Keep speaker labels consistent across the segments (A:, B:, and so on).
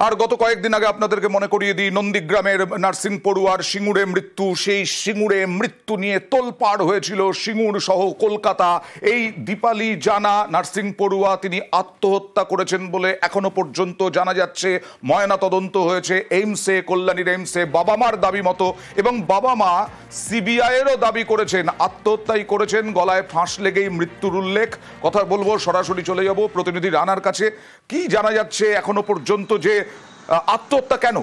A: আর গত কয়েকদিন আগে আপনাদেরকে মনে করিয়ে দিই, নন্দীগ্রামের নার্সিং পড়ুয়ার সিঙ্গুরে মৃত্যু। সেই সিঙ্গুরে মৃত্যু নিয়ে তোলপাড় হয়েছিল সিঙ্গুর সহ কলকাতা। এই দীপালি জানা নার্সিং পড়ুয়া, তিনি আত্মহত্যা করেছেন বলে এখনো পর্যন্ত জানা যাচ্ছে। ময়না তদন্ত হয়েছে এইমসে, কল্যাণীর এইমসে। বাবা মার দাবি মতো, এবং বাবা মা সিবিআইয়েরও দাবি করেছেন আত্মহত্যাই করেছেন, গলায় ফাঁস লেগেই মৃত্যুর উল্লেখ। কথা বলবো, সরাসরি চলে যাব প্রতিনিধি রানার কাছে। কি জানা যাচ্ছে এখনো পর্যন্ত, যে আত্মহত্যা কেন?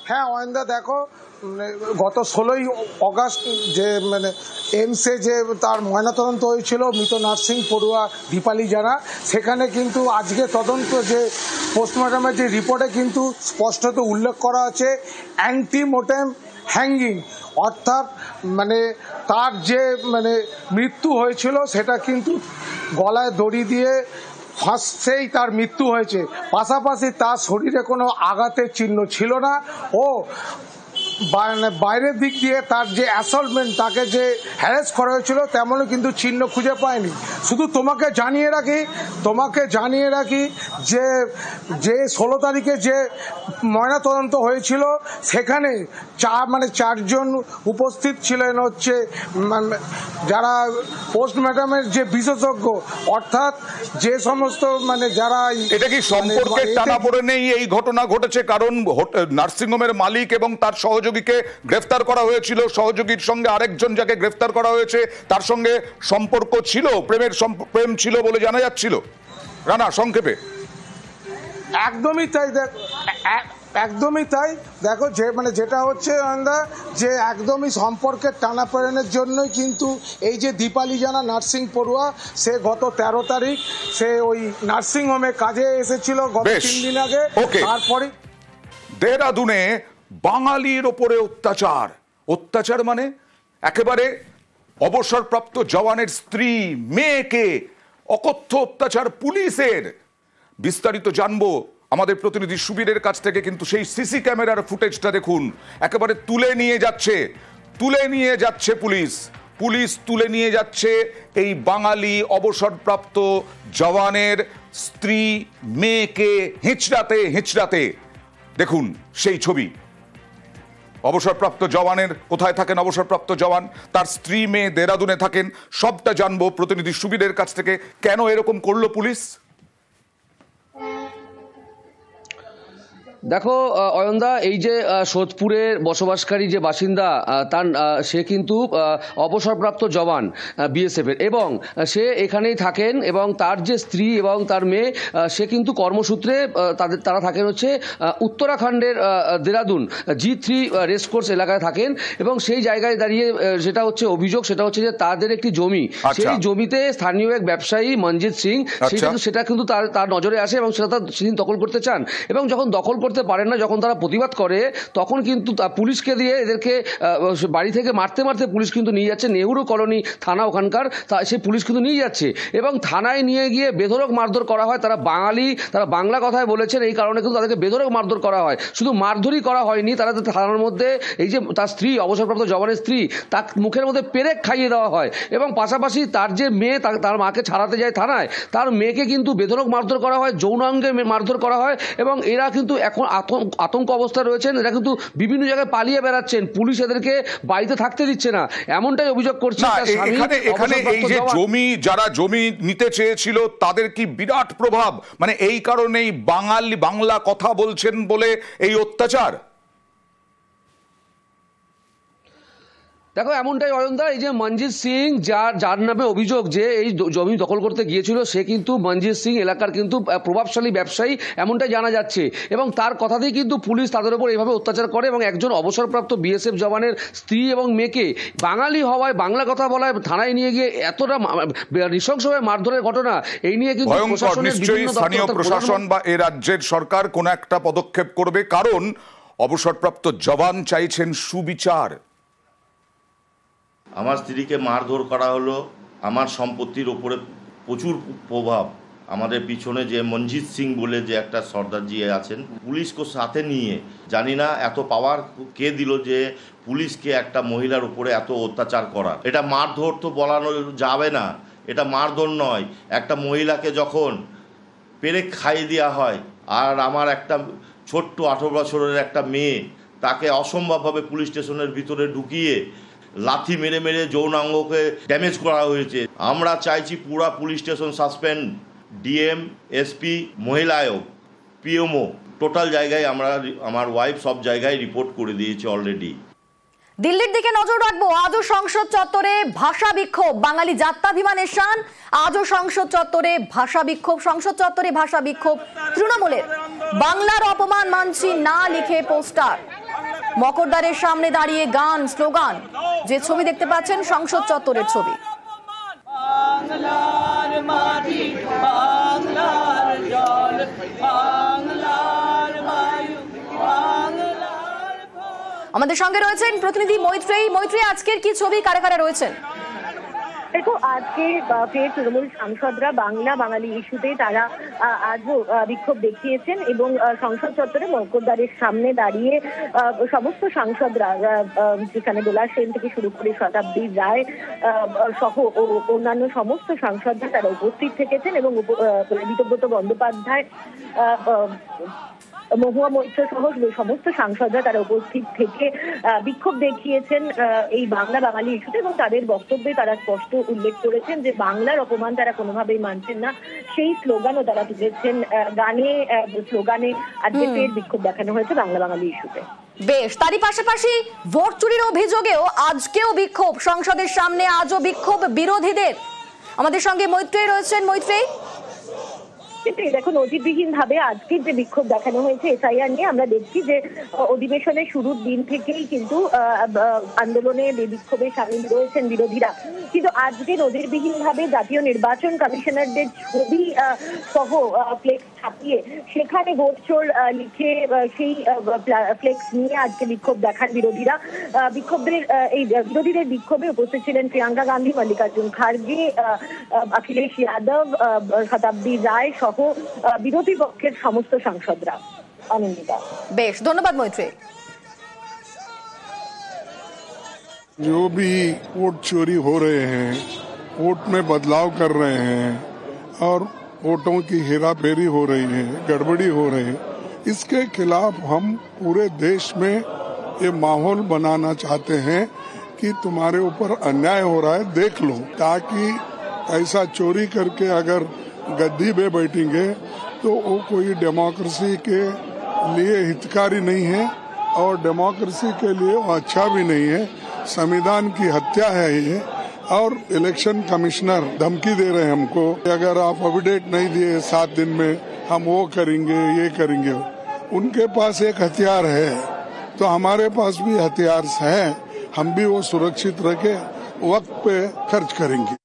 B: হ্যাঁ অয়নদা, দেখো গত 16ই অগাস্ট যে এইমসে যে তার ময়নাতদন্ত হয়েছিল মৃত নার্সিং পড়ুয়া দীপালি জানা, সেখানে কিন্তু আজকে তদন্ত যে পোস্টমর্টমের যে রিপোর্টে কিন্তু স্পষ্টত উল্লেখ করা আছে অ্যান্টিমোর্টেম হ্যাঙ্গিং, অর্থাৎ তার যে মৃত্যু হয়েছিল সেটা কিন্তু গলায় দড়ি দিয়ে ফাঁসেই তার মৃত্যু হয়েছে। পাশাপাশি তার শরীরে কোনো আঘাতের চিহ্ন ছিল না, ও বাইরের দিক দিয়ে তার যে অ্যাসল্টমেন্ট, তাকে যে হ্যারেস করা হয়েছিল তেমনও কিন্তু চিহ্ন খুঁজে পায়নি। শুধু তোমাকে জানিয়ে রাখি যে 16 তারিখে যে ময়নাতদন্ত হয়েছিল সেখানে চারজন উপস্থিত ছিলেন হচ্ছে যারা পোস্টমর্টমের যে বিশেষজ্ঞ, অর্থাৎ যে সমস্ত যারা।
A: এটা কি সম্পর্কের টানাপোড়েনেই এই ঘটনা ঘটেছে? কারণ নার্সিংহোমের মালিক এবং তার সহযোগীকে গ্রেফতার করা হয়েছিল, সহযোগীর সঙ্গে আরেকজন যাকে গ্রেফতার করা হয়েছে তার সঙ্গে সম্পর্ক ছিল, প্রেম ছিল বলে জানা যাচ্ছিল। রানা, সংক্ষেপে।
B: একদমই তাই। দেখো যেটা হচ্ছে যে একদমই সম্পর্কের টানাপোড়েনের জন্যই কিন্তু এই যে দীপালি জানা নার্সিং পড়ুয়া, সে গত 13 তারিখ সে ওই নার্সিংহোমে কাজে এসেছিল গত 3 দিন আগে। তারপরে
A: দেহরাদুনে বাঙালির ওপরে অত্যাচার মানে একেবারে অবসরপ্রাপ্ত জওয়ানের স্ত্রী, মেয়েকে অকথ্য অত্যাচার পুলিশের। বিস্তারিত জানবো আমাদের প্রতিনিধি সুবীরের কাছ থেকে। কিন্তু সেই সিসি ক্যামেরার ফুটেজটা দেখুন, একেবারে তুলে নিয়ে যাচ্ছে পুলিশ তুলে নিয়ে যাচ্ছে এই বাঙালি অবসরপ্রাপ্ত জওয়ানের স্ত্রী, মেয়েকে হিঁচড়াতে। দেখুন সেই ছবি। অবসরপ্রাপ্ত জওয়ানের, কোথায় থাকেন অবসরপ্রাপ্ত জওয়ান, তার স্ত্রী, মেয়ে দেহরাদুনে থাকেন। সবটা জানবো প্রতিনিধি সুবীরের কাছ থেকে। কেন এরকম করলো পুলিশ?
C: দেখো অয়নদা, এই যে সোদপুরের বসবাসকারী যে বাসিন্দা, তার সে কিন্তু অবসরপ্রাপ্ত জওয়ান বিএসএফ এর, এবং সে এখানেই থাকেন, এবং তার যে স্ত্রী এবং তার মেয়ে, সে কিন্তু কর্মসূত্রে তারা থাকেন হচ্ছে উত্তরাখণ্ডের দেহরাদুন G3 রেসকোর্স এলাকায় থাকেন। এবং সেই জায়গায় দাঁড়িয়ে যেটা হচ্ছে অভিযোগ, সেটা হচ্ছে যে তাদের একটি জমি, সেই জমিতে স্থানীয় এক ব্যবসায়ী মনজিৎ সিং, সেটা কিন্তু তার নজরে আসে এবং সেটা সেদিন দখল করতে চান। এবং যখন দখল করতে পারেন না, যখন তারা প্রতিবাদ করে, তখন কিন্তু পুলিশকে দিয়ে এদেরকে বাড়ি থেকে মারতে পুলিশ কিন্তু নিয়ে যাচ্ছে নেহরু কলোনি থানা, ওখানকার সেই পুলিশ কিন্তু নিয়ে যাচ্ছে এবং থানায় নিয়ে গিয়ে বেধড়ক মারধর করা হয়। তারা বাংলা কথায় বলেছেন, এই কারণে কিন্তু তাদেরকে বেধড়ক মারধর করা হয়। শুধু মারধরই করা হয়নি, তারা থানার মধ্যে এই যে তার স্ত্রী, অবসরপ্রাপ্ত জওয়ানের স্ত্রী, তার মুখের মধ্যে পেরেক খাইয়ে দেওয়া হয়। এবং পাশাপাশি তার যে মেয়ে, তার মাকে ছাড়াতে যায় থানায়, তার মেয়েকে কিন্তু বেধড়ক মারধর করা হয়, যৌনাঙ্গে মারধর করা হয়। এবং এরা কিন্তু এখন আতঙ্ক অবস্থায় রয়েছেন, এরা কিন্তু বিভিন্ন জায়গায় পালিয়ে বেড়াচ্ছেন, পুলিশ এদেরকে বাড়িতে থাকতে দিচ্ছে না, এমনটাই অভিযোগ করছে।
A: এখানে এই যে যারা জমি নিতে চেয়েছিল তাদের কি বিরাট প্রভাব, এই কারণেই বাংলা কথা বলছেন বলে এই অত্যাচার?
C: দেখো এমনটাই অয়নদা, এই যে মনজিৎ সিং, যার নামে অভিযোগ যে এই জমি দখল করতে গিয়েছিল, সে কিন্তু মনজিৎ সিং এলাকার কিন্তু প্রভাবশালী ব্যবসায়ী, এমনটাই জানা যাচ্ছে। এবং তার কথাতেই কিন্তু পুলিশ তাদের উপর এইভাবে অত্যাচার করে। এবং একজন অবসরপ্রাপ্ত বিএসএফ জওয়ানের স্ত্রী এবং মেয়েকে বাঙালি হওয়ায়, বাংলা কথা বলায় থানায় নিয়ে গিয়ে এতটা নৃশংসভাবে মারধরের ঘটনা, এই নিয়ে কিন্তু
A: স্থানীয় প্রশাসন বা এ রাজ্যের সরকার কোন একটা পদক্ষেপ করবে, কারণ অবসরপ্রাপ্ত জওয়ান চাইছেন সুবিচার।
D: আমার স্ত্রীকে মারধর করা হলো, আমার সম্পত্তির ওপরে প্রচুর প্রভাব। আমাদের পিছনে যে মনজিৎ সিং বলে যে একটা সর্দারজি আছেন, পুলিশকে সাথে নিয়ে, জানি না এত পাওয়ার কে দিল যে পুলিশকে একটা মহিলার উপরে এত অত্যাচার করা। এটা মারধর তো বলানো যাবে না, এটা মারধর নয়। একটা মহিলাকে যখন পেরেক খাইয়ে দেওয়া হয়। আর আমার একটা ছোট্ট 18 বছরের একটা মেয়ে, তাকে অসম্ভবভাবে পুলিশ স্টেশনের ভিতরে ঢুকিয়ে লাথি মেরে মেরে যৌনাঙ্গকে ড্যামেজ করা হয়েছে। আমরা চাইছি পুরা police station suspend, DM, SP, মহিলা আয়োগ, পিএমও, টোটাল জায়গায় আমরা, আমার ওয়াইফ সব জায়গায় রিপোর্ট করে দিয়েছে অলরেডি।
E: দিল্লির দিকে নজর রাখবো। আজও সংসদ চত্বরে ভাষা বিক্ষোভ, বাঙালি জাত্যাভিমানের শান। আজও সংসদ চত্বরে ভাষা বিক্ষোভ, সংসদ চত্বরে ভাষা বিক্ষোভ তৃণমূলের। বাংলার অপমান মানছি না লিখে পোস্টার, মকরদ্বারের সামনে দাঁড়িয়ে গান, স্লোগান। যে ছবি দেখতে পাচ্ছেন সংসদ চত্বরের ছবি।
F: বাংলার মাটি, বাংলার জল, বাংলার বায়ু, বাংলার।
E: আমাদের সঙ্গে রয়েছেন প্রতিনিধি মৈত্রেয়ী। মৈত্রেয়ী, আজকের কি ছবি, কারা কারা রয়েছেন?
G: দেখো, আজকে ফের তৃণমূল সাংসদরা বাংলা বাঙালি ইস্যুতে তারা আজও বিক্ষোভ দেখিয়েছেন এবং সংসদ চত্বরে মকরদ্বারের সামনে দাঁড়িয়ে সমস্ত সাংসদরা, যেখানে দোলা সেন থেকে শুরু করে শতাব্দী রায় সহ অন্যান্য সমস্ত সাংসদরা তারা উপস্থিত থেকেছেন এবং বিতব্রত বন্দ্যোপাধ্যায়, মহুয়া মৈত্র সহ সমস্ত সাংসদরা তারা উপস্থিত থেকে বিক্ষোভ দেখিয়েছেন এই বাংলা বাঙালি ইস্যুতে এবং তাদের বক্তব্যে তারা স্পষ্ট উল্লেখ করেছেন যে বাংলার অপমান তারা কোনোভাবেই মানছেন না। সেই স্লোগানও তারা তুলেছেন, গানে স্লোগানে আজকে ফের বিক্ষোভ দেখানো হয়েছে বাংলা বাঙালি ইস্যুতে।
E: বেশ, তারই পাশাপাশি ভোট চুরির অভিযোগেও আজকেও বিক্ষোভ সংসদের সামনে, আজও বিক্ষোভ বিরোধীদের। আমাদের সঙ্গে মৈত্রেয়ী রয়েছেন। মৈত্রেয়ী,
G: দেখো, নজিরবিহীন ভাবে আজকের যে বিক্ষোভ দেখানো হয়েছে এসআইআর নিয়ে, আমরা দেখছি যে অধিবেশনের শুরুর দিন থেকেই কিন্তু আন্দোলনে বিক্ষোভে সামিল রয়েছেন বিরোধীরা, কিন্তু আজকে নজিরবিহীন ভাবে জাতীয় নির্বাচন কমিশনারদের ছবি সহ ফ্লেক্স ছাপিয়ে সেখানে ভোট চোর লিখে সেই ফ্লেক্স নিয়ে আজকে বিক্ষোভ দেখান বিরোধীরা। বিরোধীদের বিক্ষোভে উপস্থিত ছিলেন প্রিয়াঙ্কা গান্ধী, মল্লিকার্জুন খার্গে, অখিলেশ যাদব, শতাব্দী রায় সহ বিরোধী পক্ষের সমস্ত সাংসদরা। অনন্দিতা,
E: বেশ, ধন্যবাদ মৈত্রেয়ী।
H: जो भी वोट चोरी हो रहे हैं, वोट में बदलाव कर रहे हैं और वोटों की हेराफेरी हो रही है, गड़बड़ी हो रही है, इसके खिलाफ हम पूरे देश में ये माहौल बनाना चाहते हैं कि तुम्हारे ऊपर अन्याय हो रहा है, देख लो, ताकि ऐसा चोरी करके अगर गद्दी पे बैठेंगे तो वो कोई डेमोक्रेसी के लिए हितकारी नहीं है और डेमोक्रेसी के लिए वो अच्छा भी नहीं है। संविधान की हत्या है ये। और इलेक्शन कमिश्नर धमकी दे रहे हैं हमको, अगर आप अपडेट नहीं दिए 7 दिन में हम वो करेंगे, ये करेंगे। उनके पास एक हथियार है तो हमारे पास भी हथियार है, हम भी वो सुरक्षित रखे वक्त पे खर्च करेंगे।